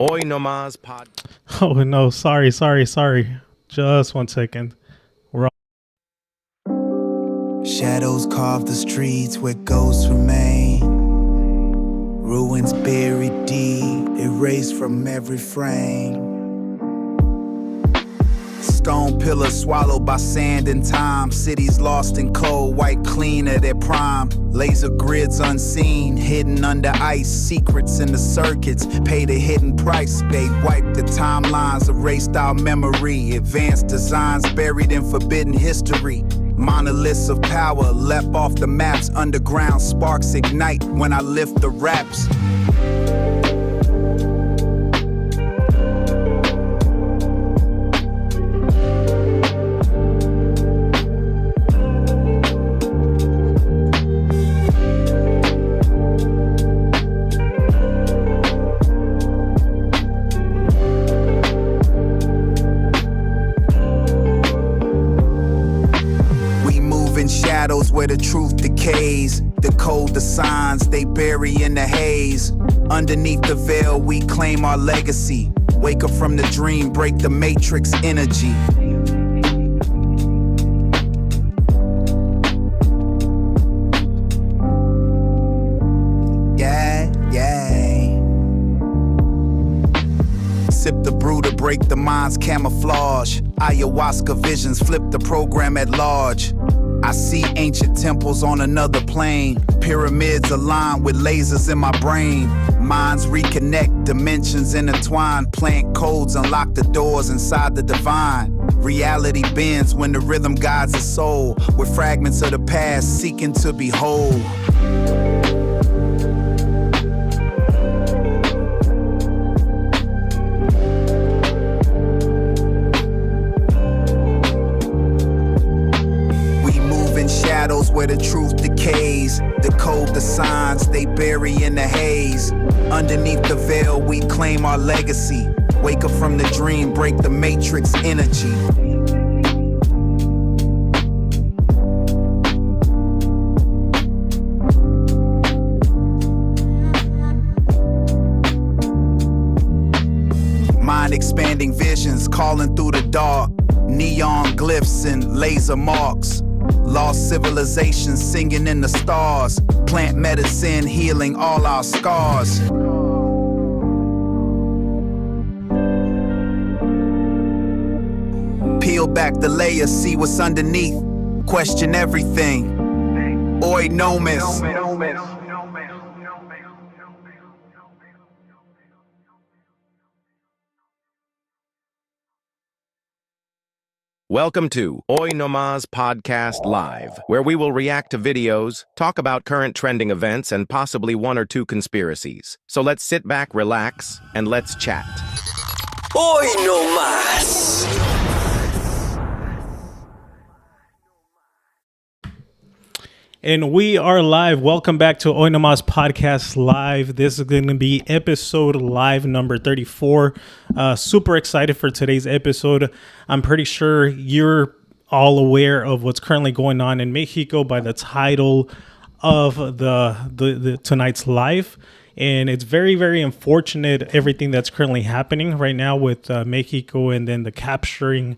Oi Nomás Podcast. Oh no, sorry. Just 1 second. Shadows carve the streets where ghosts remain. Ruins buried deep, erased from every frame. Stone pillars swallowed by sand and time. Cities lost in cold, white clean at their prime. Laser grids unseen, hidden under ice. Secrets in the circuits, paid a hidden price. They wiped the timelines, erased our memory. Advanced designs buried in forbidden history. Monoliths of power left off the maps. Underground sparks ignite when I lift the raps. Shadows where the truth decays. Decode the signs they bury in the haze. Underneath the veil we claim our legacy. Wake up from the dream, break the matrix energy. Sip the brew to break the mind's camouflage. Ayahuasca visions flip the program at large. I see ancient temples on another plane. Pyramids aligned with lasers in my brain. Minds reconnect, dimensions intertwine. Plant codes unlock the doors inside the divine. Reality bends when the rhythm guides the soul. With fragments of the past seeking to be whole. Shadows where the truth decays. Decode the signs they bury in the haze. Underneath the veil we claim our legacy. Wake up from the dream, break the matrix energy. Mind expanding visions calling through the dark. Neon glyphs and laser marks. Lost civilizations singing in the stars. Plant medicine healing all our scars. Peel back the layers, see what's underneath. Question everything. Oi Nomás. Welcome to Oi Nomás Podcast Live, where we will react to videos, talk about current trending events, and possibly 1 or 2 conspiracies. So let's sit back, relax, and let's chat. Oi Nomás! And we are live. Welcome back to Oi Nomás Podcast Live. This is going to be episode live number 34. Super excited for today's episode. I'm pretty sure you're all aware of what's currently going on in Mexico by the title of the tonight's live. And it's very, very unfortunate everything that's currently happening right now with Mexico and then the capturing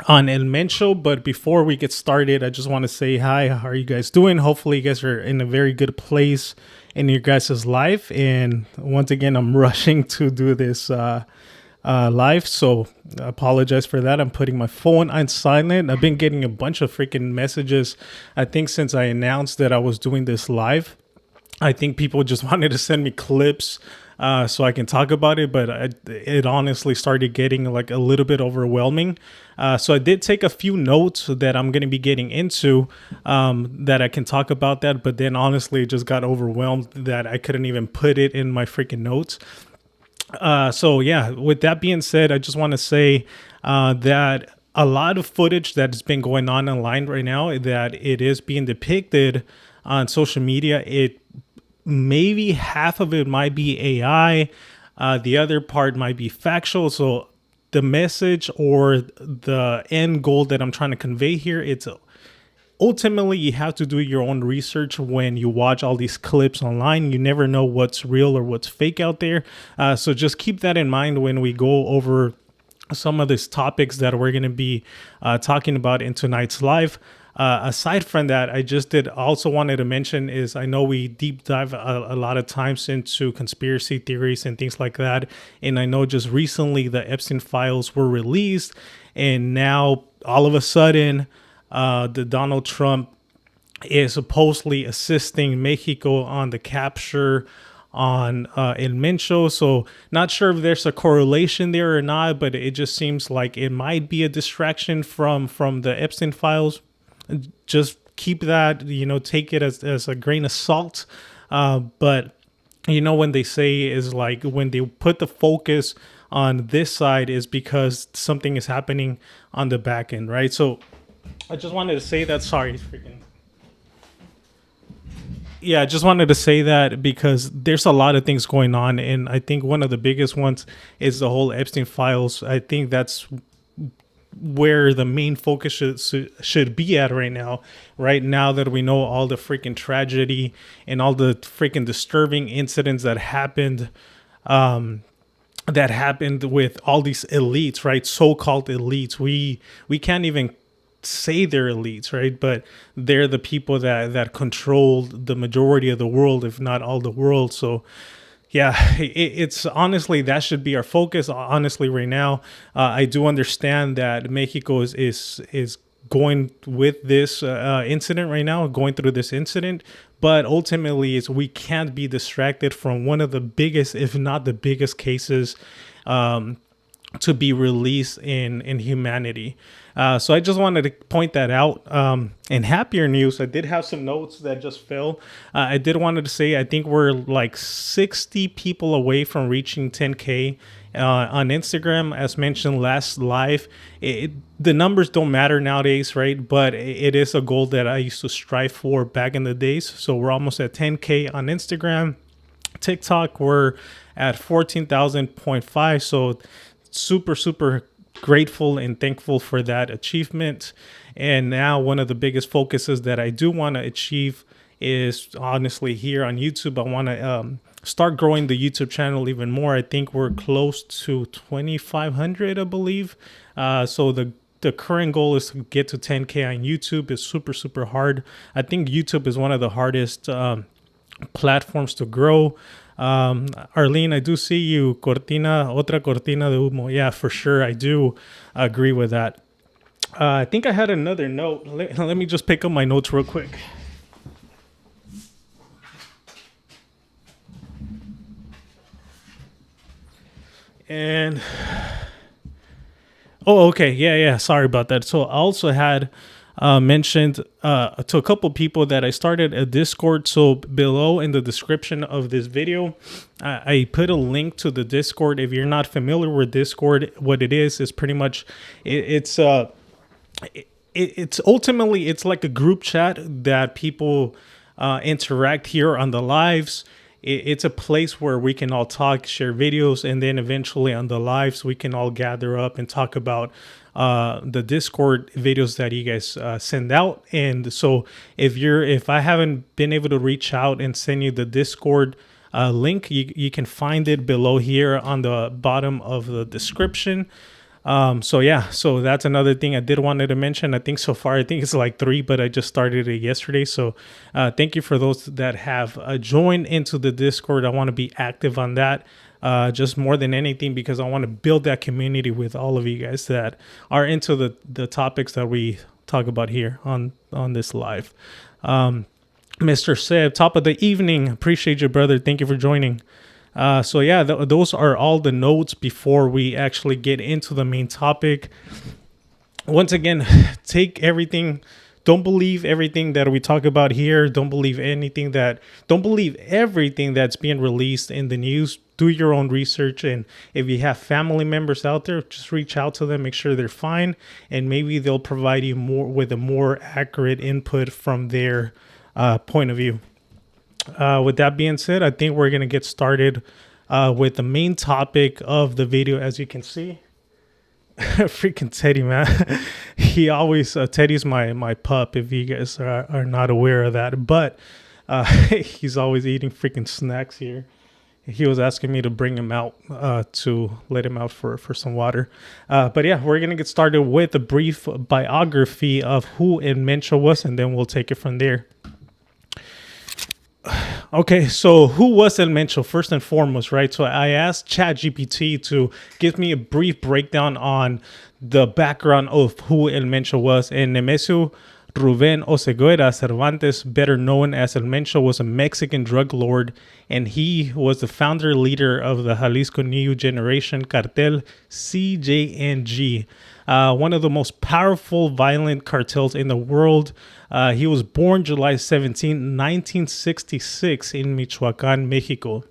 on El Mencho. But before we get started, I just want to say hi. How are you guys doing? Hopefully you guys are in a very good place in your guys' life. And once again, I'm rushing to do this live, so I apologize for that. I'm putting my phone on silent. I've been getting a bunch of freaking messages, I think, since I announced that I was doing this live. I think people just wanted to send me clips so I can talk about it, but it honestly started getting like a little bit overwhelming. So I did take a few notes that I'm going to be getting into that I can talk about that, but then honestly it just got overwhelmed that I couldn't even put it in my freaking notes. So yeah, with that being said, I just want to say that a lot of footage that's been going on online right now, that it is being depicted on social media. It maybe half of it might be AI. The other part might be factual. So the message or the end goal that I'm trying to convey here, ultimately, you have to do your own research when you watch all these clips online. You never know what's real or what's fake out there. So just keep that in mind when we go over some of these topics that we're going to be talking about in tonight's live. Aside from that, also wanted to mention is I know we deep dive a lot of times into conspiracy theories and things like that. And I know just recently the Epstein files were released, and now all of a sudden the Donald Trump is supposedly assisting Mexico on the capture on in Mencho. So not sure if there's a correlation there or not, but it just seems like it might be a distraction from the Epstein files. Just keep that, take it as a grain of salt. But when they say is like when they put the focus on this side is because something is happening on the back end, right? So I just wanted to say that. Sorry, I just wanted to say that because there's a lot of things going on, and I think one of the biggest ones is the whole Epstein files. I think that's where the main focus should be at right now that we know all the freaking tragedy and all the freaking disturbing incidents that happened with all these elites, right? So-called elites. We can't even say they're elites, right? But they're the people that control the majority of the world, if not all the world. So yeah, it's honestly, that should be our focus. Honestly, right now, I do understand that Mexico is going with this incident right now, going through this incident. But ultimately, we can't be distracted from one of the biggest, if not the biggest cases to be released in humanity. So I just wanted to point that out. In happier news, I did have some notes that just fell. I did wanted to say, I think we're like 60 people away from reaching 10K on Instagram. As mentioned last live, the numbers don't matter nowadays, right? But it is a goal that I used to strive for back in the days. So we're almost at 10K on Instagram. TikTok, we're at 14,000.5. So super grateful and thankful for that achievement. And now one of the biggest focuses that I do want to achieve is honestly here on YouTube. I want to start growing the YouTube channel even more. I think we're close to 2,500, I believe. So the current goal is to get to 10K on YouTube. It's super hard. I think YouTube is one of the hardest platforms to grow. Arlene, I do see you. Otra cortina de humo. Yeah, for sure. I do agree with that. I think I had another note. Let me just pick up my notes real quick. And okay. Yeah. Sorry about that. So I also had mentioned to a couple people that I started a Discord. So below in the description of this video, I put a link to the Discord. If you're not familiar with Discord, what it is pretty much it's ultimately it's like a group chat that people interact here on the lives. It's a place where we can all talk, share videos, and then eventually on the lives we can all gather up and talk about the Discord videos that you guys send out. And so if I haven't been able to reach out and send you the Discord link, you can find it below here on the bottom of the description. So that's another thing I did wanted to mention. I think so far, I think it's like 3, but I just started it yesterday. So thank you for those that have joined into the Discord. I want to be active on that. Just more than anything, because I want to build that community with all of you guys that are into the topics that we talk about here on this live. Mr. Seb, top of the evening. Appreciate you, brother. Thank you for joining. So yeah, those are all the notes before we actually get into the main topic. Once again, take everything. Don't believe everything that we talk about here. Don't believe everything that's being released in the news. Do your own research. And if you have family members out there, just reach out to them, make sure they're fine. And maybe they'll provide you with a more accurate input from their point of view. With that being said, I think we're going to get started with the main topic of the video, as you can see. Freaking Teddy, man. He always, Teddy's my pup, if you guys are not aware of that. But he's always eating freaking snacks here. He was asking me to bring him out to let him out for some water. But yeah, we're going to get started with a brief biography of who Mencho was, and then we'll take it from there. Okay, so who was Mencho first and foremost, right? So I asked ChatGPT to give me a brief breakdown on the background of who Mencho was. And Nemesio Oseguera Cervantes, better known as Mencho, was a Mexican drug lord, and he was the founder leader of the Jalisco New Generation Cartel, CJNG. One of the most powerful violent cartels in the world. He was born July 17, 1966 in Michoacan, Mexico.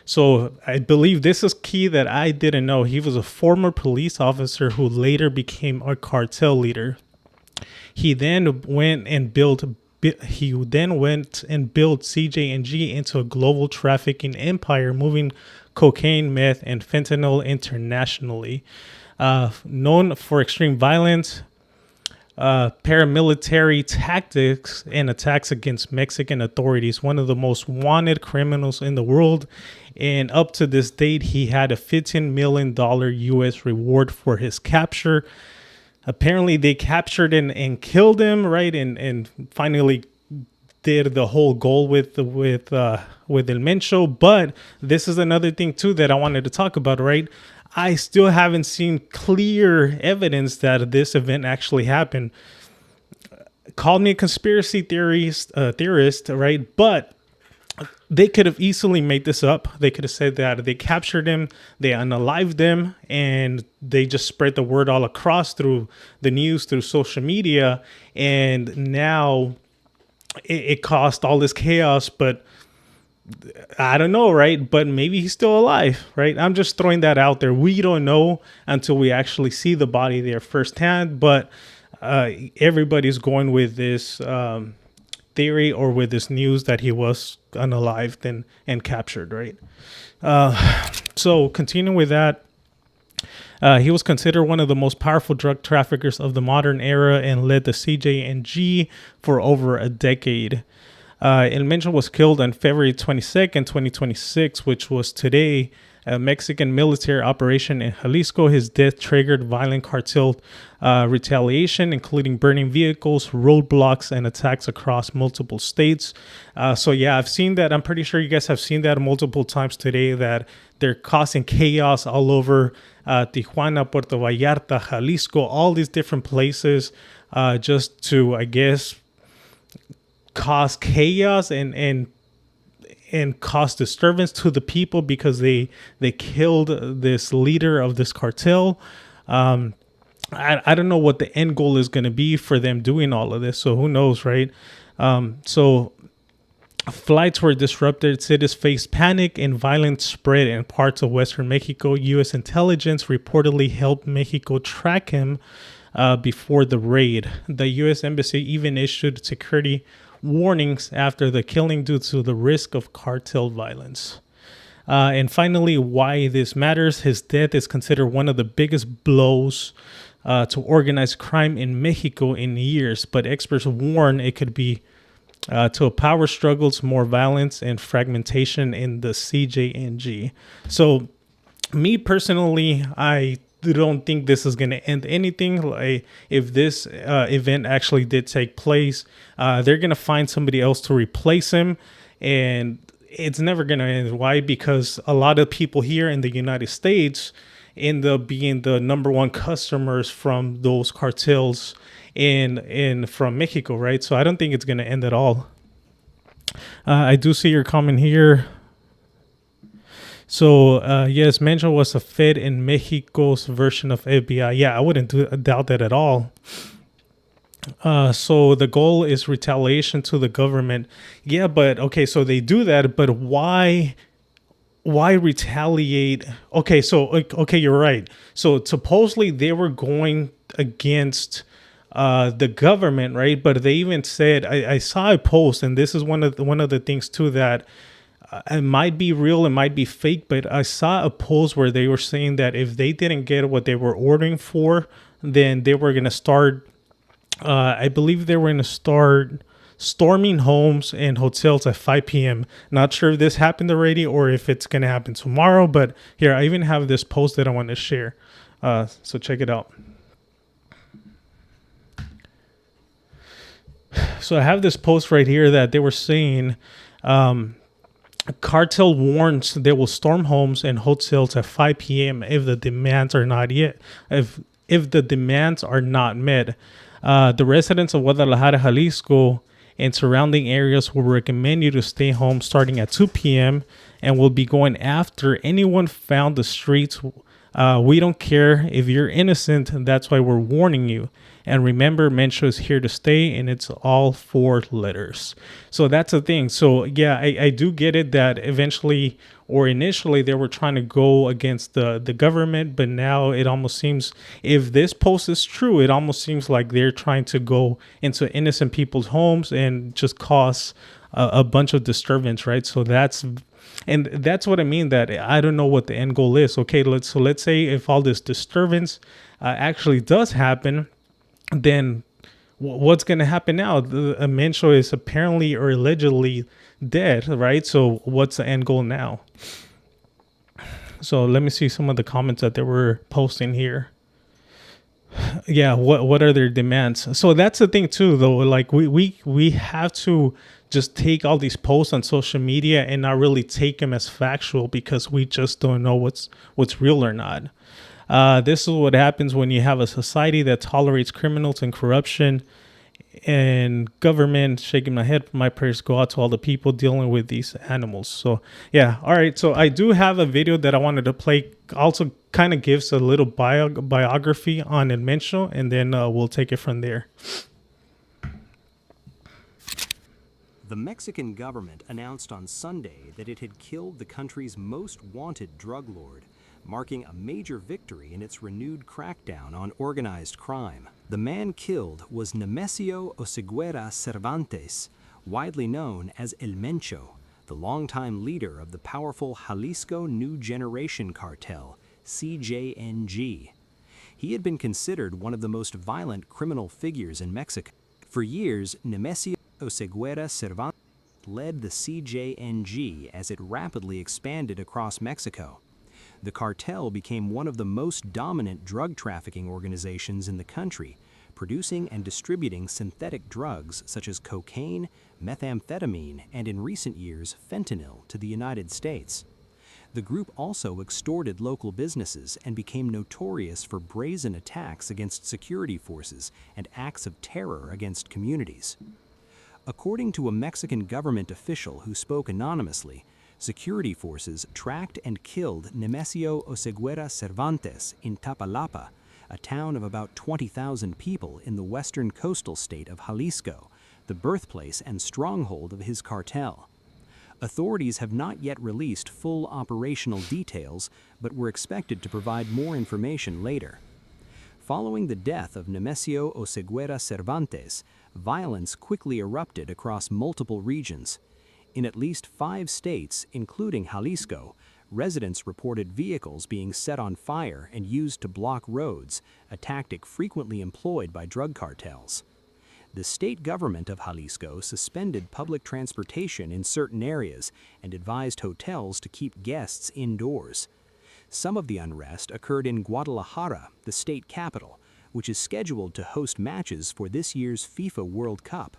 So I believe this is key that I didn't know. He was a former police officer who later became a cartel leader. He then went and built CJNG into a global trafficking empire, moving cocaine, meth, and fentanyl internationally. Known for extreme violence, paramilitary tactics, and attacks against Mexican authorities, one of the most wanted criminals in the world. And up to this date, he had a $15 million U.S. reward for his capture. Apparently, they captured and killed him, right? And finally did the whole goal with El Mencho. But this is another thing, too, that I wanted to talk about, right? I still haven't seen clear evidence that this event actually happened. Call me a conspiracy theorist, right? But they could have easily made this up. They could have said that they captured him, they unalived him, and they just spread the word all across through the news, through social media. And now it caused all this chaos, but I don't know, right? But maybe he's still alive, right? I'm just throwing that out there. We don't know until we actually see the body there firsthand. But everybody's going with this theory or with this news that he was unalived and captured, right? So continuing with that, he was considered one of the most powerful drug traffickers of the modern era and led the CJNG for over a decade. Mencho was killed on February 22nd, 2026, which was today, a Mexican military operation in Jalisco. His death triggered violent cartel retaliation, including burning vehicles, roadblocks, and attacks across multiple states. So yeah, I've seen that. I'm pretty sure you guys have seen that multiple times today, that they're causing chaos all over Tijuana, Puerto Vallarta, Jalisco, all these different places, just to, I guess, cause chaos and cause disturbance to the people because they killed this leader of this cartel. I don't know what the end goal is going to be for them doing all of this, so who knows, right? So flights were disrupted, cities faced panic, and violence spread in parts of western Mexico. U.S. intelligence reportedly helped Mexico track him before the raid. The U.S. Embassy even issued security warnings after the killing due to the risk of cartel violence. And finally, why this matters. His death is considered one of the biggest blows to organized crime in Mexico in years, but experts warn it could be to power struggles, more violence, and fragmentation in the CJNG. So me personally, I don't think this is going to end anything. Like, if this event actually did take place, they're going to find somebody else to replace him, and it's never going to end. Why? Because a lot of people here in the United States end up being the number one customers from those cartels in from Mexico, right? So I don't think it's going to end at all. I do see your comment here. So, yes, Mencho was a Fed in Mexico's version of FBI. Yeah, I wouldn't doubt that at all. So the goal is retaliation to the government. Yeah, but okay, so they do that, but why retaliate? Okay, you're right. So supposedly they were going against the government, right? But they even said, I saw a post, and this is one of the things too that it might be real, it might be fake, but I saw a post where they were saying that if they didn't get what they were ordering for, then they were going to start, I believe they were going to start storming homes and hotels at 5 p.m. Not sure if this happened already or if it's going to happen tomorrow, but here, I even have this post that I want to share. So check it out. So I have this post right here that they were saying, cartel warns they will storm homes and hotels at 5 p.m. if the demands are not met. The residents of Guadalajara, Jalisco, and surrounding areas will recommend you to stay home starting at 2 p.m. and will be going after anyone found the streets. We don't care if you're innocent. That's why we're warning you. And remember, Mencho is here to stay, and it's all 4 letters. So that's the thing. So yeah, I do get it that eventually or initially they were trying to go against the government, but now it almost seems, if this post is true, it almost seems like they're trying to go into innocent people's homes and just cause a bunch of disturbance, right? So that's what I mean, that I don't know what the end goal is. Okay, let's say if all this disturbance actually does happen, then what's going to happen now? The Mencho is apparently or allegedly dead, right? So what's the end goal now? So let me see some of the comments that they were posting here. Yeah, what are their demands? So that's the thing too, though. Like we have to just take all these posts on social media and not really take them as factual, because we just don't know what's real or not. This is what happens when you have a society that tolerates criminals and corruption. And government, shaking my head, my prayers go out to all the people dealing with these animals. So yeah, all right. So I do have a video that I wanted to play. Also kind of gives a little biography on Mencho, and then we'll take it from there. The Mexican government announced on Sunday that it had killed the country's most wanted drug lord, marking a major victory in its renewed crackdown on organized crime. The man killed was Nemesio Oseguera Cervantes, widely known as El Mencho, the longtime leader of the powerful Jalisco New Generation Cartel, CJNG. He had been considered one of the most violent criminal figures in Mexico. For years, Nemesio Oseguera Cervantes led the CJNG as it rapidly expanded across Mexico. The cartel became one of the most dominant drug trafficking organizations in the country, producing and distributing synthetic drugs such as cocaine, methamphetamine, and in recent years, fentanyl to the United States. The group also extorted local businesses and became notorious for brazen attacks against security forces and acts of terror against communities. According to a Mexican government official who spoke anonymously, security forces tracked and killed Nemesio Oseguera Cervantes in Tapalapa, a town of about 20,000 people in the western coastal state of Jalisco, the birthplace and stronghold of his cartel. Authorities have not yet released full operational details, but were expected to provide more information later. Following the death of Nemesio Oseguera Cervantes, violence quickly erupted across multiple regions. In at least 5 states, including Jalisco, residents reported vehicles being set on fire and used to block roads, a tactic frequently employed by drug cartels. The state government of Jalisco suspended public transportation in certain areas and advised hotels to keep guests indoors. Some of the unrest occurred in Guadalajara, the state capital, which is scheduled to host matches for this year's FIFA World Cup.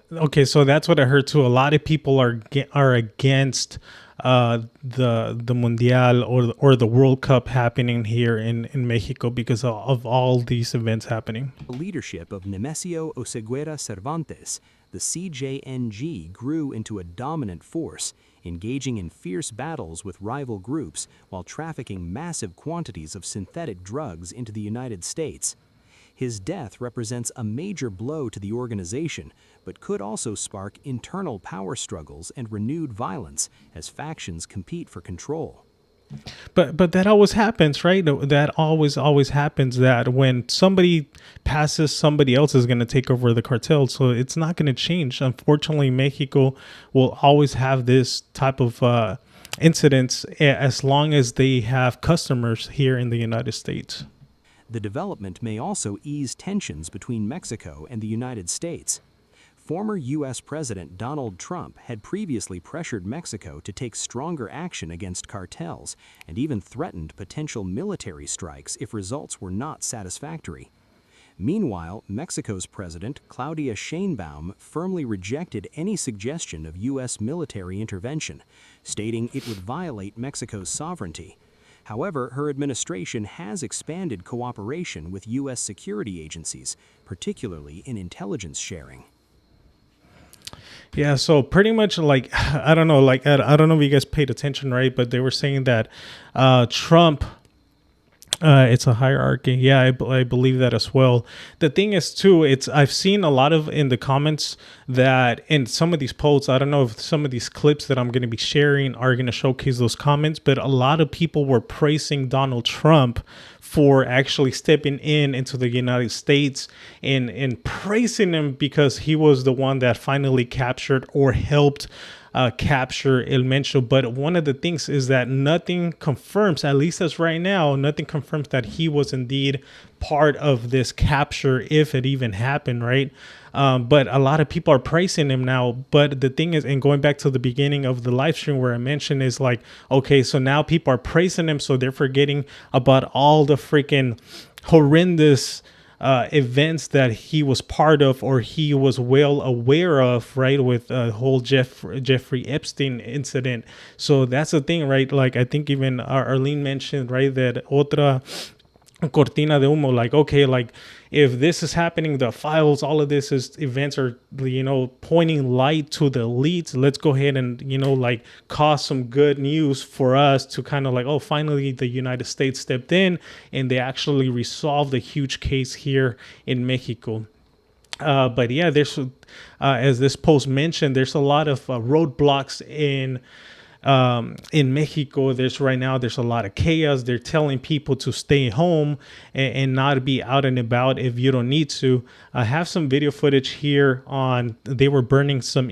Okay, so that's what I heard too. A lot of people are against the Mundial or the World Cup happening here in Mexico because of all these events happening. The leadership of Nemesio Oseguera Cervantes, the CJNG grew into a dominant force, engaging in fierce battles with rival groups while trafficking massive quantities of synthetic drugs into the United States. His death represents a major blow to the organization, but could also spark internal power struggles and renewed violence as factions compete for control. But that always happens, right? That always happens, that when somebody passes, somebody else is going to take over the cartel. So it's not going to change. Unfortunately, Mexico will always have this type of incidents as long as they have customers here in the United States. The development may also ease tensions between Mexico and the United States. Former U.S. President Donald Trump had previously pressured Mexico to take stronger action against cartels and even threatened potential military strikes if results were not satisfactory. Meanwhile, Mexico's President Claudia Sheinbaum firmly rejected any suggestion of U.S. military intervention, stating it would violate Mexico's sovereignty. However, her administration has expanded cooperation with U.S. security agencies, particularly in intelligence sharing. Yeah, so pretty much like, I don't know, like, I don't know if you guys paid attention, right? But they were saying that Trump, it's a hierarchy. Yeah, I believe that as well. The thing is too, I've seen a lot of in the comments that in some of these posts, I don't know if some of these clips that I'm going to be sharing are going to showcase those comments, but a lot of people were praising Donald Trump for actually stepping into the United States and praising him because he was the one that finally captured or helped capture El Mencho. But one of the things is that nothing confirms, at least as right now, nothing confirms that he was indeed part of this capture, if it even happened, right? But a lot of people are praising him now. But the thing is, and going back to the beginning of the live stream where I mentioned, is like, okay, so now people are praising him, so they're forgetting about all the freaking horrendous events that he was part of or he was well aware of, right, with the whole Jeffrey Epstein incident. So that's the thing, right? Like, I think even Arlene mentioned, right, that otra cortina de humo, like, okay, like, if this is happening, the files, all of this is events are, pointing light to the elites. Let's go ahead and, like, cause some good news for us to kind of like, oh, finally the United States stepped in and they actually resolved a huge case here in Mexico. But yeah, there's, as this post mentioned, there's a lot of roadblocks in Mexico. There's a lot of chaos. They're telling people to stay home and not be out and about if you don't need to. I have some video footage here they were burning some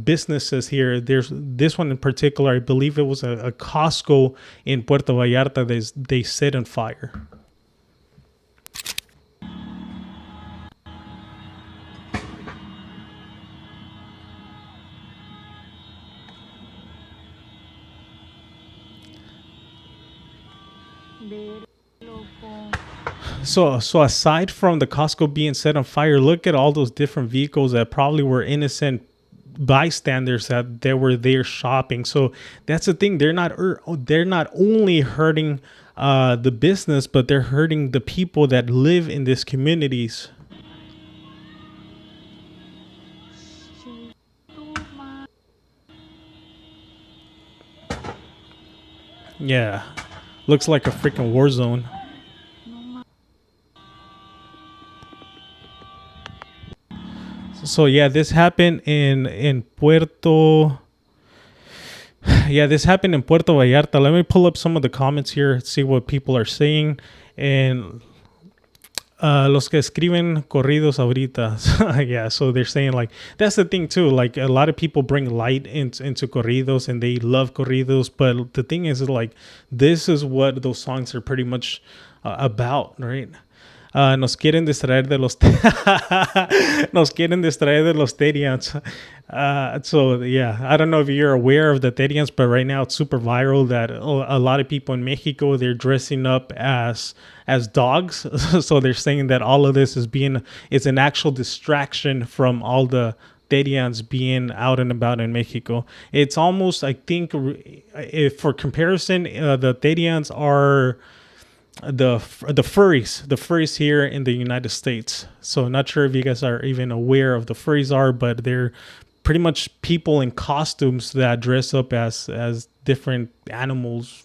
businesses here. There's this one in particular. I believe it was a Costco in Puerto Vallarta. They set on fire. So aside from the Costco being set on fire, look at all those different vehicles that probably were innocent bystanders that they were there shopping. So that's the thing. They're not only hurting the business, but they're hurting the people that live in these communities. Yeah, looks like a freaking war zone. So yeah, this happened in Puerto. Yeah, this happened in Puerto Vallarta. Let me pull up some of the comments here, see what people are saying. And los que escriben corridos ahorita. Yeah, so they're saying, like, that's the thing too. Like, a lot of people bring light into corridos and they love corridos. But the thing is, like, this is what those songs are pretty much about, right? Nos quieren distraer de los Terians. So yeah, I don't know if you're aware of the Terians, but right now it's super viral that a lot of people in Mexico, they're dressing up as dogs. So they're saying that all of this is an actual distraction from all the Terians being out and about in Mexico. It's almost, I think, if for comparison, the Terians are the furries here in the United States. So not sure if you guys are even aware of the furries are, but they're pretty much people in costumes that dress up as different animals.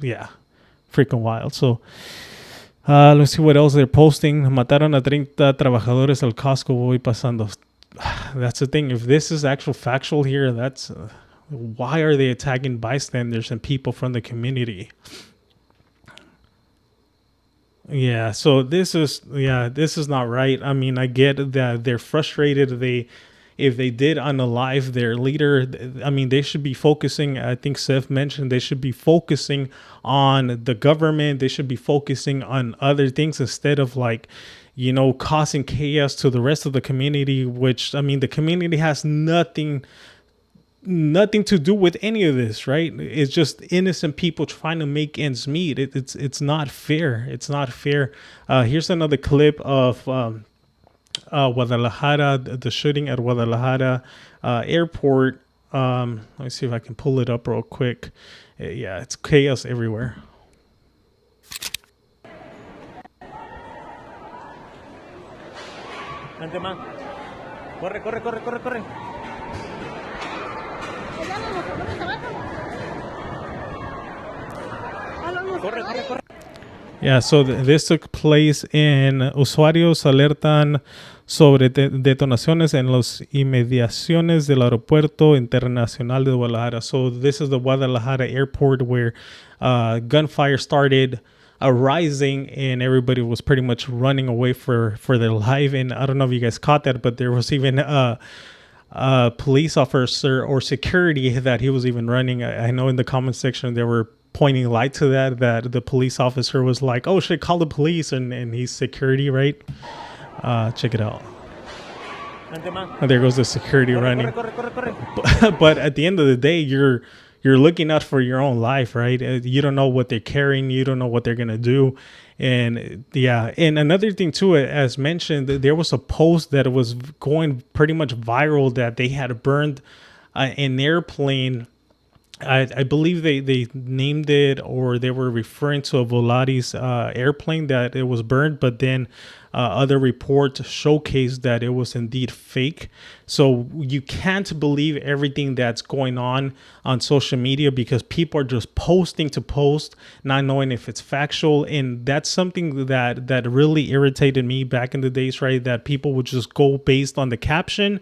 Yeah, freaking wild. So let's see what else they're posting. Mataron a 30 trabajadores al Costco. Voy pasando. That's the thing. If this is actual factual here, that's Why are they attacking bystanders and people from the community? Yeah, so this is not right. I mean, I get that they're frustrated. If they did unalive their leader, I mean, they should be focusing. I think Seth mentioned they should be focusing on the government. They should be focusing on other things instead of causing chaos to the rest of the community. Which, I mean, the community has nothing to do with any of this, right? It's just innocent people trying to make ends meet. It's not fair. It's not fair. Here's another clip of Guadalajara, the shooting at Guadalajara airport. Let me see if I can pull it up real quick. Yeah, it's chaos everywhere. Corre, corre, corre, corre, corre. Corre, corre, corre. Yeah, so this took place in usuarios alertan sobre detonaciones en las inmediaciones del aeropuerto internacional de Guadalajara. So this is the Guadalajara airport where gunfire started arising and everybody was pretty much running away for their life. And I don't know if you guys caught that, but there was even a police officer or security that he was even running. I know in the comment section they were pointing light to that the police officer was like, oh shit, call the police, and he's security, right? Check it out. And there goes the security running. But at the end of the day, you're looking out for your own life, right? You don't know what they're carrying, you don't know what they're gonna do. And yeah, and another thing too, as mentioned, there was a post that was going pretty much viral that they had burned an airplane. I believe they named it, or they were referring to a Volaris airplane, that it was burned, but then other reports showcased that it was indeed fake. So you can't believe everything that's going on social media, because people are just posting to post, not knowing if it's factual. And that's something that really irritated me back in the days, right? That people would just go based on the caption.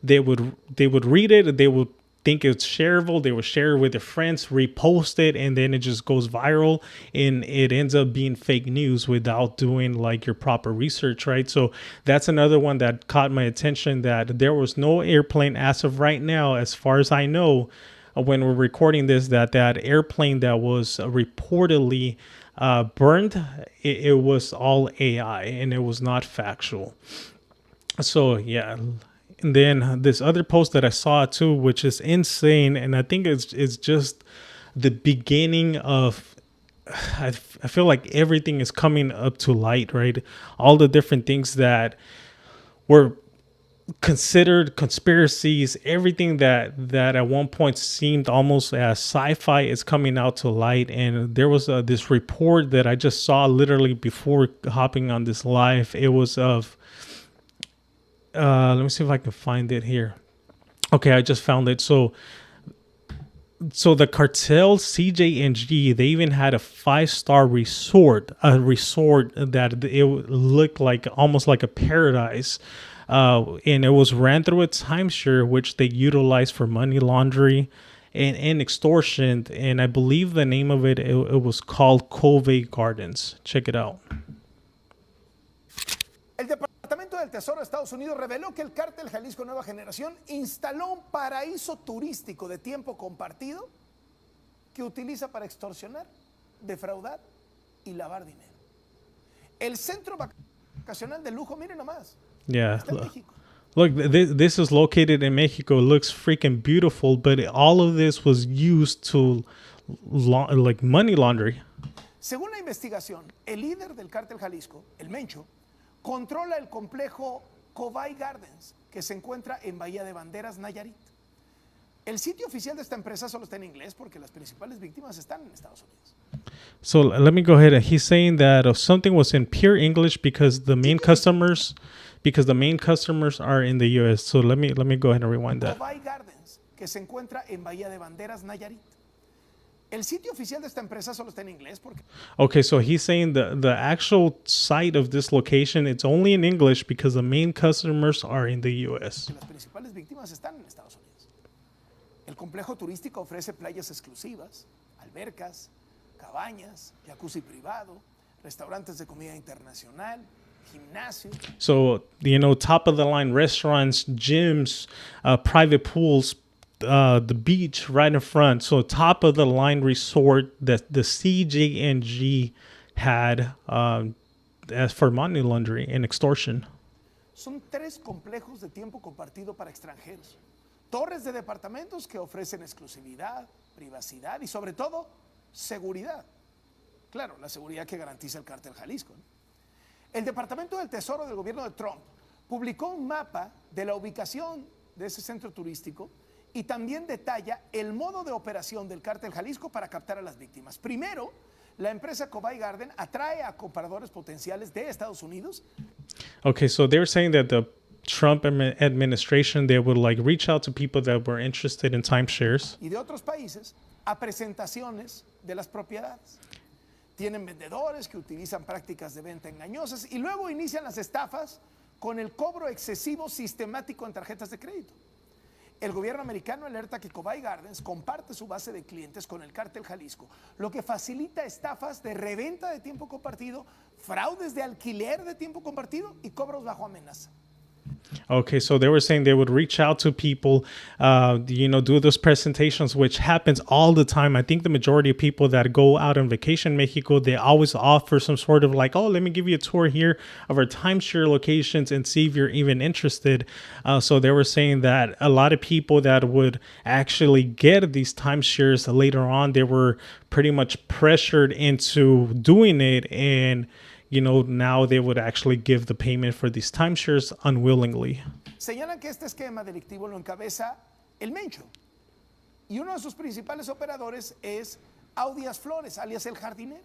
They would read it, they would think it's shareable, they will share it with their friends, repost it, and then it just goes viral and it ends up being fake news without doing like your proper research, right? So that's another one that caught my attention, that there was no airplane as of right now, as far as I know, when we're recording this, that airplane that was reportedly burned, it was all AI and it was not factual. So yeah. And then this other post that I saw too, which is insane, and I think it's just the beginning of, I feel like everything is coming up to light, right? All the different things that were considered conspiracies, everything that at one point seemed almost as sci-fi is coming out to light. And there was this report that I just saw literally before hopping on this live. It was of let me see if I can find it here. Okay, I just found it. So the cartel CJNG, they even had a 5-star resort, that it looked like almost like a paradise. And it was ran through a timeshare, which they utilized for money laundering and extortion. And I believe the name of it was called Cove Gardens. Check it out. El Departamento del Tesoro de Estados Unidos reveló que el cártel Jalisco Nueva Generación instaló un paraíso turístico de tiempo compartido que utiliza para extorsionar, defraudar y lavar dinero. El centro vacacional de lujo, miren nomás. Yeah. Está en México. Look, this is located in Mexico. It looks freaking beautiful, but all of this was used to like money laundering. Según la investigación, el líder del cártel Jalisco, el Mencho, controla el complejo Oi Gardens, que se encuentra en Bahía de Banderas, Nayarit. El sitio oficial de esta empresa solo está en inglés porque las principales víctimas están en Estados Unidos. So let me go ahead. He's saying that something was in pure English because the main customers are in the U.S. So let me go ahead and rewind that. Oi Gardens, que se encuentra en Bahía de Banderas, Nayarit. El sitio oficial de esta empresa solo está en inglés porque... Okay, so he's saying the actual site of this location, it's only in English because the main customers are in the U.S. Las principales víctimas están en Estados Unidos. El complejo turístico ofrece playas exclusivas, albercas, cabañas, jacuzzi privado, restaurantes de comida internacional, gimnasio. So, top of the line restaurants, gyms, private pools, the beach right in front. So, top of the line resort that the CJNG had as for money laundering and extortion. Son 3 complejos de tiempo compartido para extranjeros. Torres de departamentos que ofrecen exclusividad, privacidad y sobre todo seguridad. Claro, la seguridad que garantiza el cártel Jalisco, ¿no? El Departamento del Tesoro del gobierno de Trump publicó un mapa de la ubicación de ese centro turístico y también detalla el modo de operación del cártel Jalisco para captar a las víctimas. Primero, la empresa Oi Garden atrae a compradores potenciales de Estados Unidos. Okay, so they're saying that the Trump administration, they would like reach out to people that were interested in timeshares. Y de otros países a presentaciones de las propiedades. Tienen vendedores que utilizan prácticas de venta engañosas y luego inician las estafas con el cobro excesivo sistemático en tarjetas de crédito. El gobierno americano alerta que Oi Gardens comparte su base de clientes con el cártel Jalisco, lo que facilita estafas de reventa de tiempo compartido, fraudes de alquiler de tiempo compartido y cobros bajo amenaza. Okay, so they were saying they would reach out to people, do those presentations, which happens all the time. I think the majority of people that go out on vacation in Mexico, they always offer some sort of like, oh, let me give you a tour here of our timeshare locations and see if you're even interested. So they were saying that a lot of people that would actually get these timeshares later on, they were pretty much pressured into doing it, and now they would actually give the payment for these timeshares unwillingly. Señalan que este esquema delictivo lo encabeza el Mencho. Y uno de sus principales operadores es Audias Flores, alias el jardinero.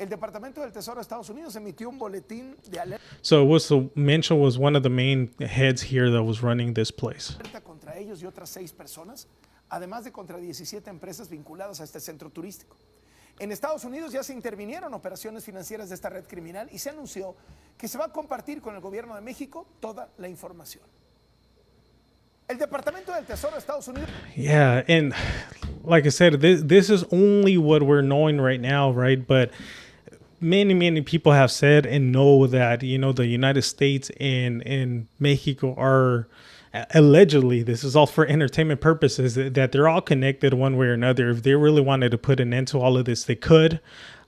El Departamento del Tesoro de Estados Unidos emitió un boletín de alerta. So Mencho was one of the main heads here that was running this place. Contra ellos y otras 6 personas, además de contra 17 empresas vinculadas a este centro turístico. En Estados Unidos ya se intervinieron operaciones financieras de esta red criminal y se anunció que se va a compartir con el gobierno de México toda la información. El Departamento del Tesoro de Estados Unidos. Yeah, and like I said, this is only what we're knowing right now, right? But many people have said and know that, the United States and Mexico are allegedly, this is all for entertainment purposes, that they're all connected one way or another. If they really wanted to put an end to all of this, they could.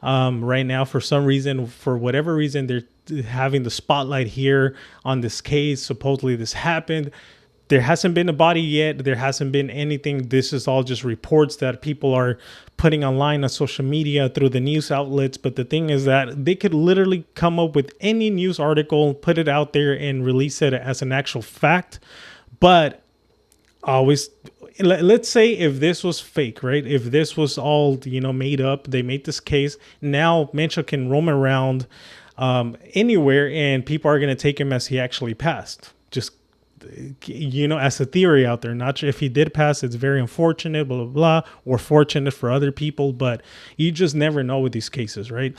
Right now, for some reason, for whatever reason, they're having the spotlight here on this case. Supposedly this happened. There hasn't been a body yet. There hasn't been anything. This is all just reports that people are putting online on social media through the news outlets. But the thing is that they could literally come up with any news article, put it out there, and release it as an actual fact. But always, let's say if this was fake, right? If this was all, made up, they made this case. Now Mencho can roam around anywhere and people are going to take him as he actually passed. Just, as a theory out there. Not sure if he did pass, it's very unfortunate, blah, blah, blah, or fortunate for other people. But you just never know with these cases, right?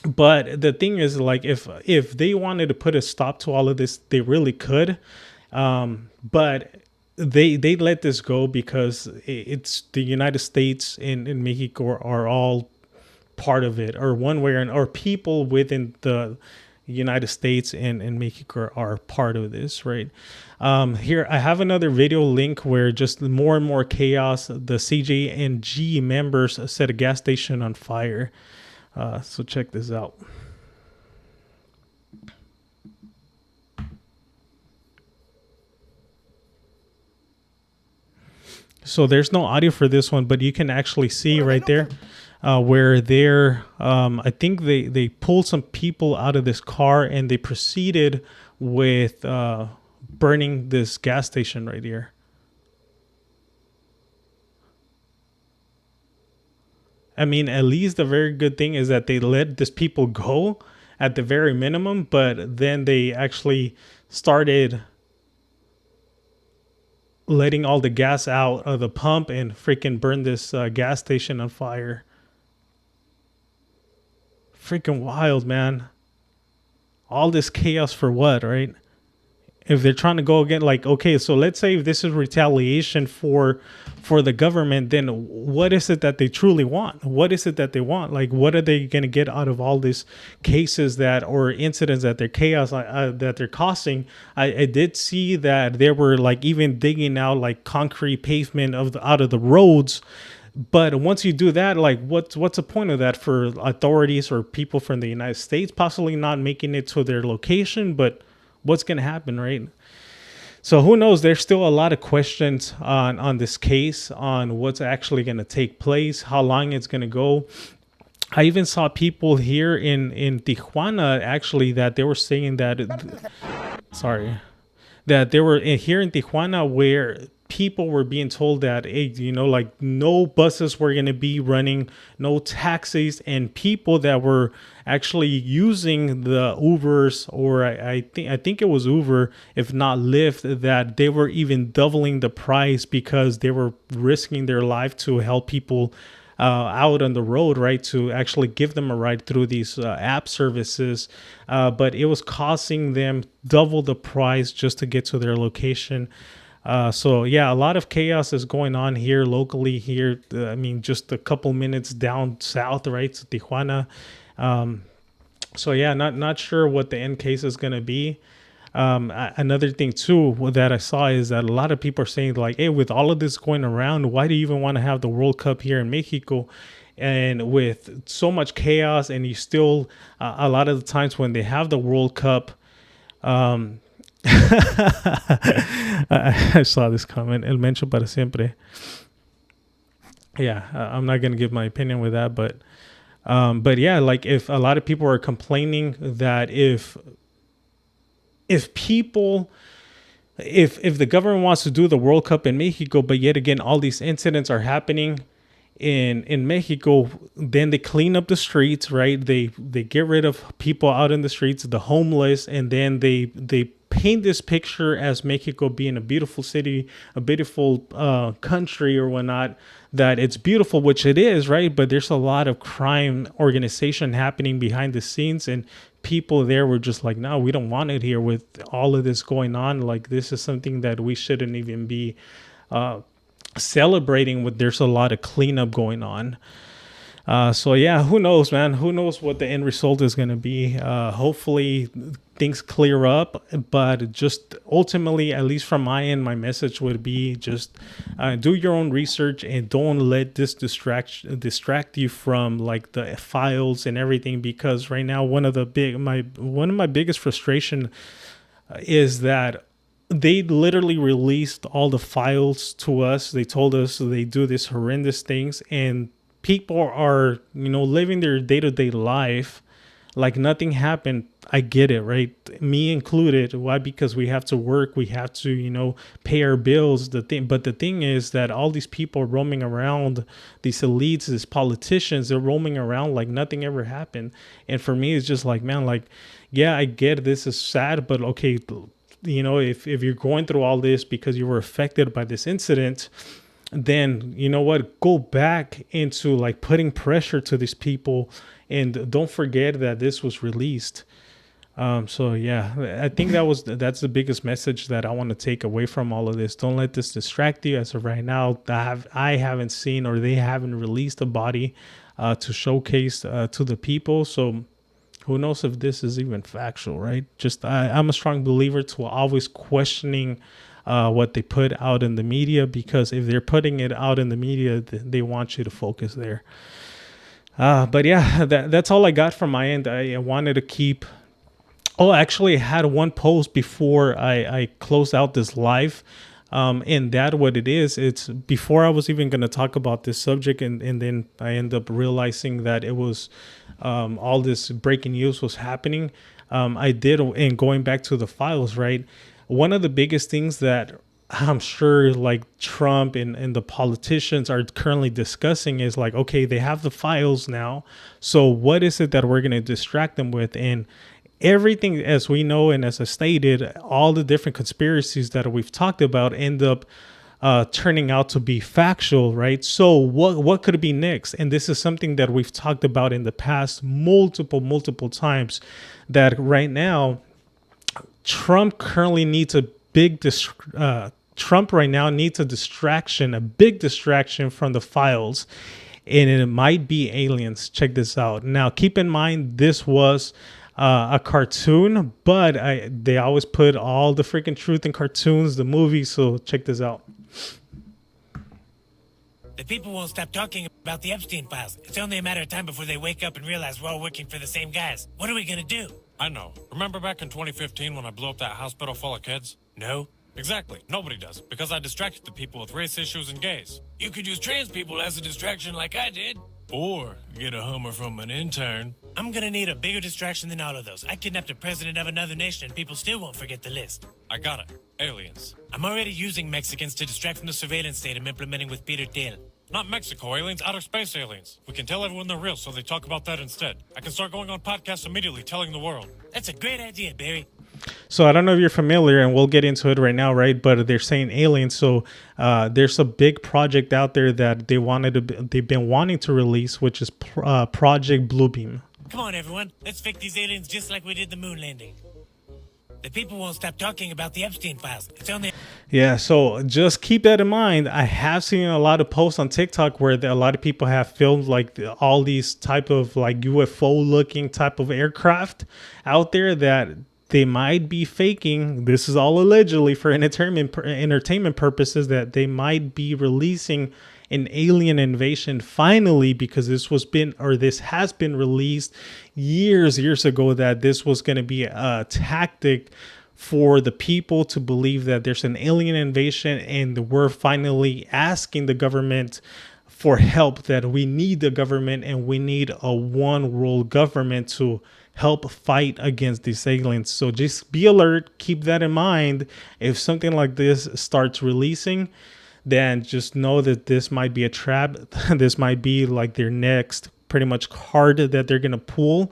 But the thing is, like, if they wanted to put a stop to all of this, they really could. But they let this go because it's the United States and Mexico are all part of it, or one way or people within the United States and Mexico are part of this, right? Here I have another video link where just more and more chaos. The CJNG members set a gas station on fire. So check this out. So there's no audio for this one, but you can actually see right there where they're, I think they pulled some people out of this car and they proceeded with burning this gas station right here. I mean, at least the very good thing is that they let these people go at the very minimum, but then they actually started letting all the gas out of the pump and freaking burn this gas station on fire. Freaking wild, man. All this chaos for what, right? if they're trying to go again, like, okay, so let's say if this is retaliation for the government, then what is it that they truly want? What is it that they want? Like, what are they going to get out of all these cases that, or incidents that they're chaos that they're causing? I did see that they were like even digging out like concrete pavement out of the roads. But once you do that, like what's the point of that for authorities or people from the United States possibly not making it to their location? But what's going to happen, right? So who knows? There's still a lot of questions on this case, on what's actually going to take place, how long it's going to go. I even saw people here in Tijuana, actually, that they were saying that, that they were here in Tijuana where people were being told that, hey, you know, like no buses were going to be running, no taxis, and people that were actually using the Ubers, or I think it was Uber, if not Lyft, that they were even doubling the price because they were risking their life to help people out on the road, right, to actually give them a ride through these app services, but it was costing them double the price just to get to their location. So yeah, a lot of chaos is going on here locally here. I mean, just a couple minutes down south, right, to Tijuana. So yeah, not sure what the end case is going to be. Another thing too that I saw is that a lot of people are saying like, hey, with all of this going around, why do you even want to have the World Cup here in Mexico? And with so much chaos, and you still, a lot of the times when they have the World Cup, I saw this comment, El Mencho para siempre. Yeah, I'm not going to give my opinion with that, but yeah, like if a lot of people are complaining that if the government wants to do the World Cup in Mexico, but yet again, all these incidents are happening in Mexico, then they clean up the streets, right? They get rid of people out in the streets, the homeless, and then they paint this picture as Mexico being a beautiful city, a beautiful country or whatnot, that it's beautiful, which it is, right? But there's a lot of crime organization happening behind the scenes, and people there were just like, no, we don't want it here with all of this going on. Like, this is something that we shouldn't even be celebrating with. There's a lot of cleanup going on. So yeah, who knows, man? Who knows what the end result is going to be? Hopefully things clear up, but just ultimately, at least from my end, my message would be just do your own research and don't let this distract you from like the files and everything. Because right now, one of my biggest frustration is that they literally released all the files to us. They told us they do these horrendous things, and people are, living their day-to-day life like nothing happened. I get it, right? Me included. Why? Because we have to work. We have to, pay our bills. But the thing is that all these people are roaming around, these elites, these politicians, they're roaming around like nothing ever happened. And for me, it's just like, man, like, yeah, I get this is sad, but okay, if you're going through all this because you were affected by this incident, then you know what, go back into like putting pressure to these people, and don't forget that this was released. So yeah, I think that's the biggest message that I want to take away from all of this. Don't let this distract you. As of right now, I haven't seen, or they haven't released a body to showcase to the people. So who knows if this is even factual, right? Just I'm a strong believer to always questioning what they put out in the media, because if they're putting it out in the media, they want you to focus there. But yeah, that's all I got from my end. I wanted to keep... Oh, actually, I had one post before I closed out this live. And that what it is, it's before I was even going to talk about this subject. And then I end up realizing that it was all this breaking news was happening. I did, and going back to the files, right? One of the biggest things that I'm sure like Trump and the politicians are currently discussing is like, okay, they have the files now. So what is it that we're going to distract them with? And everything, as we know, and as I stated, all the different conspiracies that we've talked about end up turning out to be factual, right? So what could be next? And this is something that we've talked about in the past multiple times, that right now Trump currently needs a big Trump right now needs a big distraction from the files, and it might be aliens. Check this out. Now, keep in mind, this was a cartoon, but they always put all the freaking truth in cartoons, the movies. So check this out. The people won't stop talking about the Epstein files. It's only a matter of time before they wake up and realize we're all working for the same guys. What are we gonna do? I know. Remember back in 2015 when I blew up that hospital full of kids? No. Exactly. Nobody does. Because I distracted the people with race issues and gays. You could use trans people as a distraction like I did. Or get a Hummer from an intern. I'm gonna need a bigger distraction than all of those. I kidnapped a president of another nation and people still won't forget the list. I got it. Aliens. I'm already using Mexicans to distract from the surveillance state I'm implementing with Peter Thiel. Not Mexico aliens, outer space aliens. We can tell everyone they're real, so they talk about that instead. I can start going on podcasts immediately telling the world. That's a great idea, Barry. So I don't know if you're familiar, and we'll get into it right now, right? But they're saying aliens. So there's a big project out there that they've been wanting to release, which is Project Bluebeam. Come on, everyone. Let's fake these aliens just like we did the moon landing. The people won't stop talking about the Epstein files. It's only... Yeah, so just keep that in mind. I have seen a lot of posts on TikTok where a lot of people have filmed like all these type of like UFO looking type of aircraft out there that they might be faking. This is all allegedly for entertainment purposes, that they might be releasing an alien invasion finally, because this has been released years ago, that this was going to be a tactic for the people to believe that there's an alien invasion, and we're finally asking the government for help, that we need the government and we need a one world government to help fight against these aliens. So just be alert, keep that in mind. If something like this starts releasing, then just know that this might be a trap. This might be like their next pretty much card that they're going to pull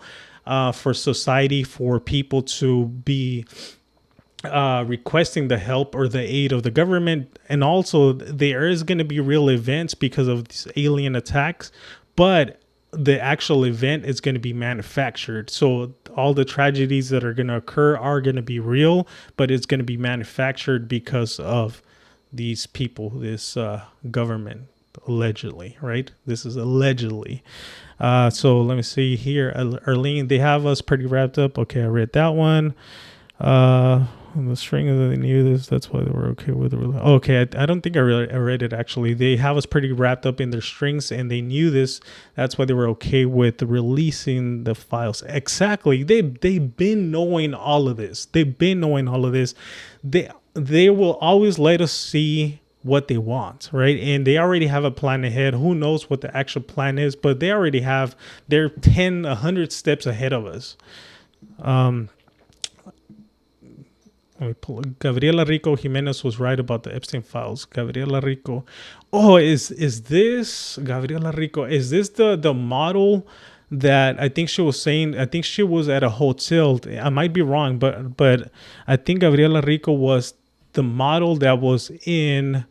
for society, for people to be requesting the help or the aid of the government. And also there is going to be real events because of these alien attacks, but the actual event is going to be manufactured. So all the tragedies that are going to occur are going to be real, but it's going to be manufactured because of these people, this government, allegedly, right? This is allegedly. So let me see here. Arlene, they have us pretty wrapped up. Okay, I read that one. The string of they knew this. That's why they were okay with it. Okay, I don't think I read it actually. They have us pretty wrapped up in their strings, and they knew this. That's why they were okay with releasing the files. Exactly. They've been knowing all of this. They will always let us see what they want, right? And they already have a plan ahead. Who knows what the actual plan is, but they already have, they're 100 steps ahead of us. Let me pull Gabriela Rico Jimenez was right about the Epstein files. Gabriela Rico. Oh, is this Gabriela Rico? Is this the model that I think she was saying? I think she was at a hotel. I might be wrong, but I think Gabriela Rico was the model that was in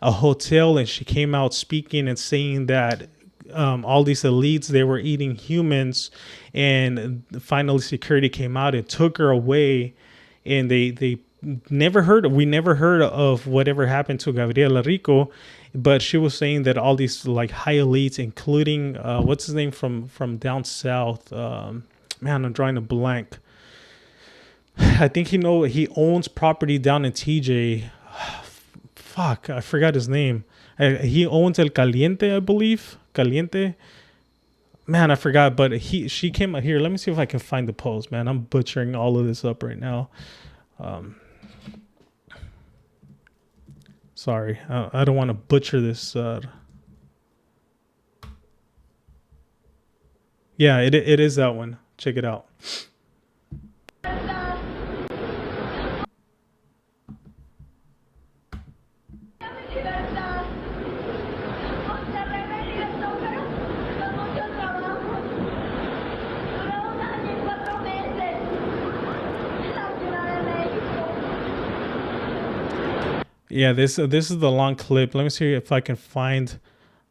a hotel, and she came out speaking and saying that all these elites, they were eating humans, and finally security came out and took her away. And we never heard of whatever happened to Gabriela Rico, but she was saying that all these like high elites, including what's his name from down south, man, I'm drawing a blank. I think he owns property down in TJ. Fuck, I forgot his name. He owns El Caliente, I believe. Caliente. Man, I forgot, but she came out here. Let me see if I can find the post, man. I'm butchering all of this up right now. Sorry, I don't want to butcher this. Yeah, it is that one. Check it out. Yeah, this is the long clip. Let me see if I can find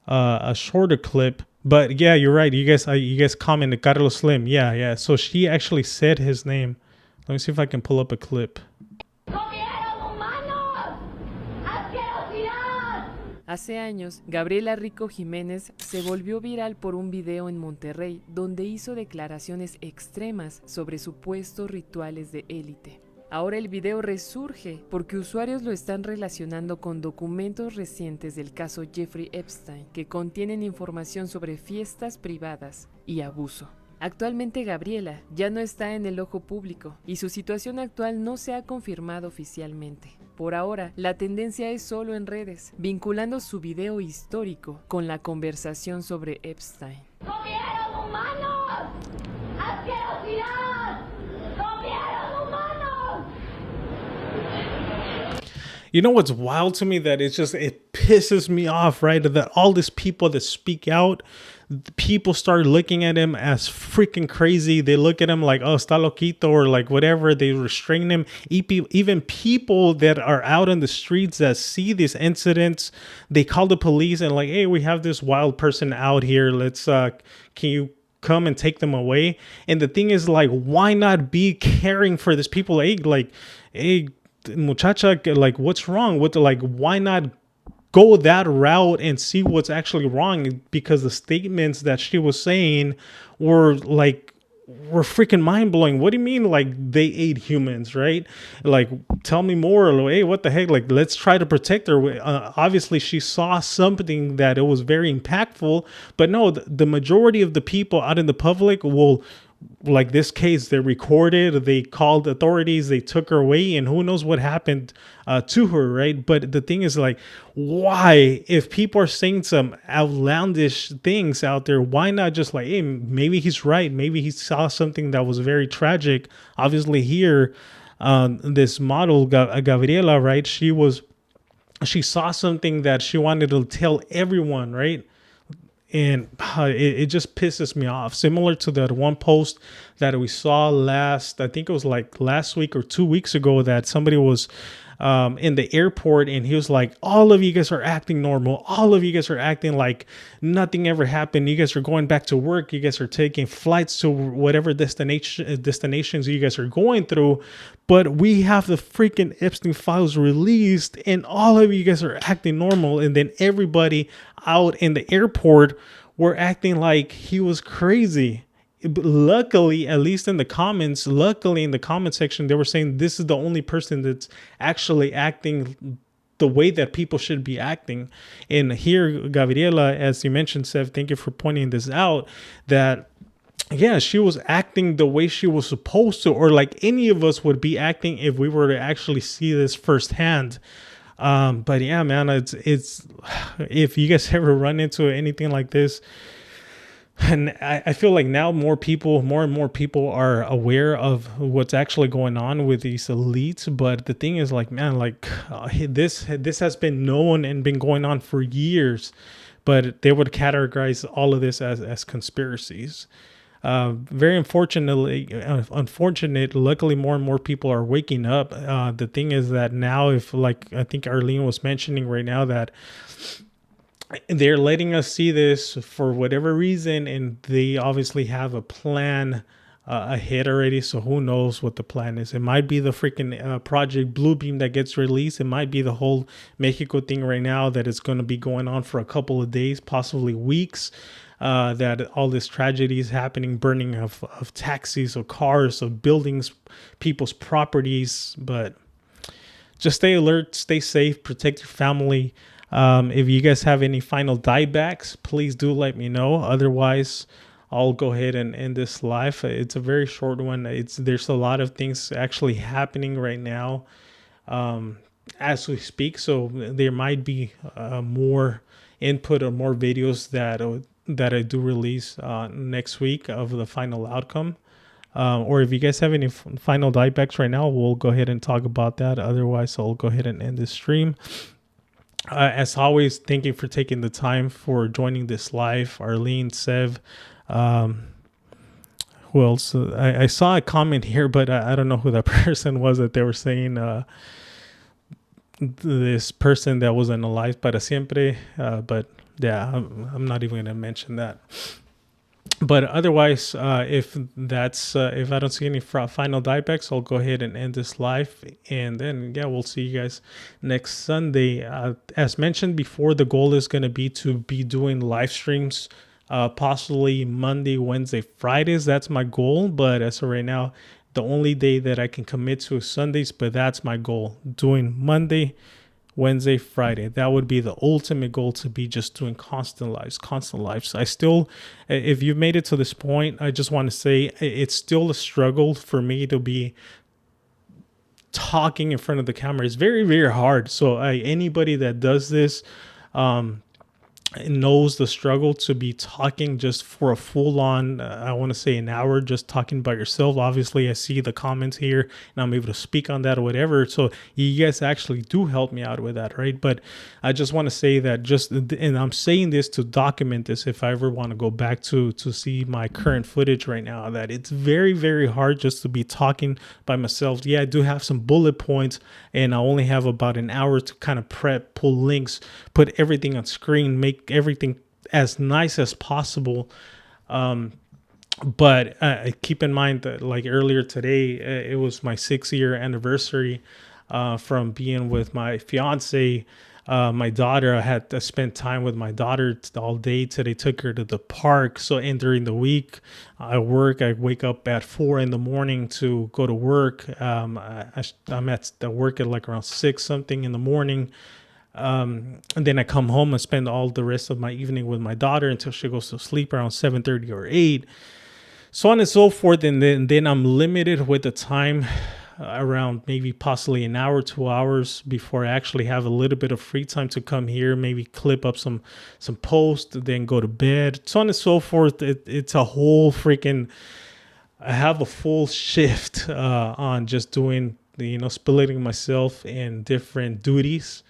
a shorter clip. But yeah, you're right. You guys commented Carlos Slim. Yeah. So she actually said his name. Let me see if I can pull up a clip. Hace años, Gabriela Rico Jiménez se volvió viral por un video en Monterrey donde hizo declaraciones extremas sobre supuestos rituales de élite. Ahora el video resurge porque usuarios lo están relacionando con documentos recientes del caso Jeffrey Epstein que contienen información sobre fiestas privadas y abuso. Actualmente Gabriela ya no está en el ojo público y su situación actual no se ha confirmado oficialmente. Por ahora, la tendencia es solo en redes, vinculando su video histórico con la conversación sobre Epstein. ¡Comieron humanos! ¡Asquerosidad! ¡Comieron humanos! You know what's wild to me? That it pisses me off, right? That all these people that speak out, people start looking at him as freaking crazy. They look at him like, oh, está loquito, or like whatever. They restrain him. Even people that are out in the streets that see these incidents, they call the police and like, hey, we have this wild person out here. Let's, can you come and take them away? And the thing is, like, why not be caring for these people? Hey, muchacha, like, what's wrong? Why not go that route and see what's actually wrong? Because the statements that she was saying were freaking mind-blowing. What do you mean, like, they ate humans, right? Like, tell me more. Hey, what the heck? Like, let's try to protect her. Obviously, she saw something that it was very impactful. But no, the majority of the people out in the public will, like this case, they recorded, they called authorities, they took her away, and who knows what happened to her, right? But the thing is, like, why, if people are saying some outlandish things out there, why not just like, hey, maybe he's right, maybe he saw something that was very tragic. Obviously here, this model, Gabriela, right, she saw something that she wanted to tell everyone, right? And it just pisses me off. Similar to that one post that we saw I think it was like last week or 2 weeks ago, that somebody was in the airport and he was like, all of you guys are acting normal. All of you guys are acting like nothing ever happened. You guys are going back to work. You guys are taking flights to whatever destinations you guys are going through. But we have the freaking Epstein files released and all of you guys are acting normal. And then everybody out in the airport were acting like he was crazy. Luckily, at least in the comments, in the comment section, they were saying this is the only person that's actually acting the way that people should be acting. And here, Gabriela, as you mentioned, Sev, thank you for pointing this out, that yeah, she was acting the way she was supposed to, or like any of us would be acting if we were to actually see this firsthand. But yeah, man, it's if you guys ever run into anything like this, and I feel like now more and more people are aware of what's actually going on with these elites. But the thing is, like, man, like this has been known and been going on for years, but they would categorize all of this as conspiracies. Very unfortunate. Luckily, more and more people are waking up. The thing is that now, if, like, I think Arlene was mentioning right now, that they're letting us see this for whatever reason, and they obviously have a plan ahead already. So who knows what the plan is? It might be the freaking Project Bluebeam that gets released. It might be the whole Mexico thing right now that is going to be going on for a couple of days, possibly weeks. That all this tragedy is happening, burning of taxis, of cars, of buildings, people's properties. But just stay alert, stay safe, protect your family. If you guys have any final diebacks, please do let me know. Otherwise, I'll go ahead and end this live. It's a very short one. There's a lot of things actually happening right now as we speak. So there might be more input or more videos that I do release next week of the final outcome. Or if you guys have any final diebacks right now, we'll go ahead and talk about that. Otherwise, I'll go ahead and end this stream. As always, thank you for taking the time for joining this live. Arlene, Sev, who else? I saw a comment here, but I don't know who that person was that they were saying this person that wasn't alive para siempre. But yeah, I'm not even going to mention that. But otherwise, if I don't see any final diebacks, I'll go ahead and end this live, and then we'll see you guys next Sunday. As mentioned before, the goal is going to be doing live streams, possibly Monday, Wednesday, Fridays. That's my goal. But as of right now, the only day that I can commit to is Sundays. But that's my goal: doing Monday, Wednesday, Friday. That would be the ultimate goal, to be just doing constant lives. I still, if you've made it to this point, I just want to say it's still a struggle for me to be talking in front of the camera. It's very, very hard. So anybody that does this, knows the struggle to be talking just for a full-on, I want to say an hour, just talking by yourself. Obviously, I see the comments here and I'm able to speak on that or whatever. So you guys actually do help me out with that, right? But I just want to say that and I'm saying this to document this if I ever want to go back to see my current footage right now, that it's very, very hard just to be talking by myself. Yeah, I do have some bullet points, and I only have about an hour to kind of prep, pull links, put everything on screen, make everything as nice as possible. But keep in mind that, like earlier today, it was my 6-year anniversary from being with my fiance, my daughter. I had to spend time with my daughter all day today. Took her to the park. So, and during the week, I wake up at 4 a.m. to go to work. I'm at the work at like around 6 something in the morning. And then I come home and spend all the rest of my evening with my daughter until she goes to sleep around 7:30 or 8, so on and so forth. And then I'm limited with the time, around maybe possibly an hour, 2 hours before I actually have a little bit of free time to come here, maybe clip up some posts, then go to bed, so on and so forth. It's a whole freaking, I have a full shift on just doing, splitting myself in different duties.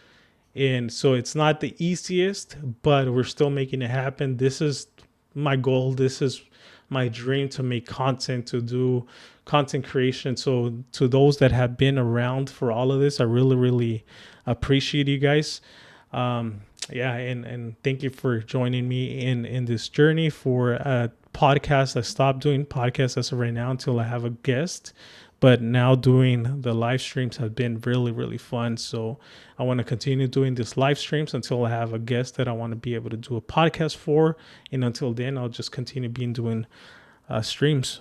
And so it's not the easiest, but we're still making it happen. This is my goal. This is my dream, to make content, to do content creation. So to those that have been around for all of this, I really, really appreciate you guys. And thank you for joining me in this journey for a podcast. I stopped doing podcasts as of right now until I have a guest. But now doing the live streams have been really, really fun. So I want to continue doing these live streams until I have a guest that I want to be able to do a podcast for. And until then, I'll just continue doing streams.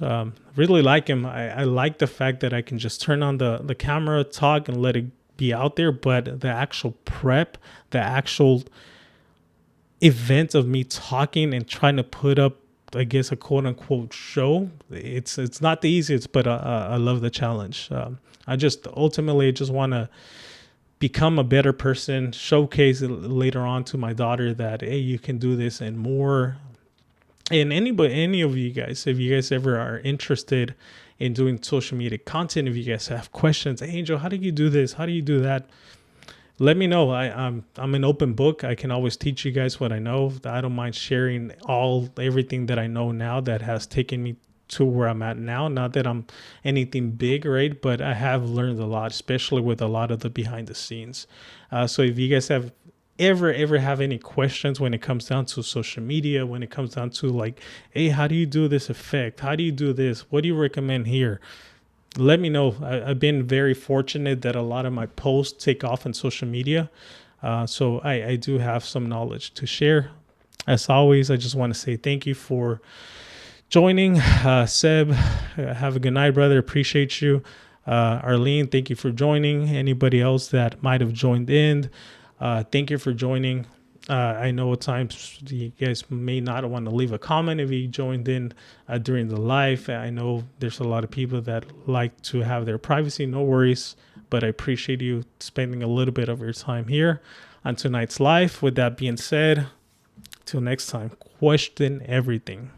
Really like him. I like the fact that I can just turn on the camera, talk, and let it be out there. But the actual prep, the actual event of me talking and trying to put up, I guess, a quote unquote show, it's not the easiest, but I love the challenge. I just ultimately just want to become a better person, showcase it later on to my daughter that, hey, you can do this and more. And any of you guys, if you guys ever are interested in doing social media content, if you guys have questions, hey, Angel, how do you do this? How do you do that? Let me know. I'm an open book. I can always teach you guys what I know. I don't mind sharing everything that I know now that has taken me to where I'm at now. Not that I'm anything big, right? But I have learned a lot, especially with a lot of the behind the scenes. So if you guys have ever have any questions when it comes down to social media, when it comes down to like, hey, how do you do this effect? How do you do this? What do you recommend here? Let me know. I've been very fortunate that a lot of my posts take off on social media. So I do have some knowledge to share. As always, I just want to say thank you for joining. Seb, have a good night, brother. Appreciate you. Arlene, thank you for joining. Anybody else that might have joined in, thank you for joining. I know at times you guys may not want to leave a comment if you joined in during the live. I know there's a lot of people that like to have their privacy. No worries, but I appreciate you spending a little bit of your time here on tonight's live. With that being said, till next time, question everything.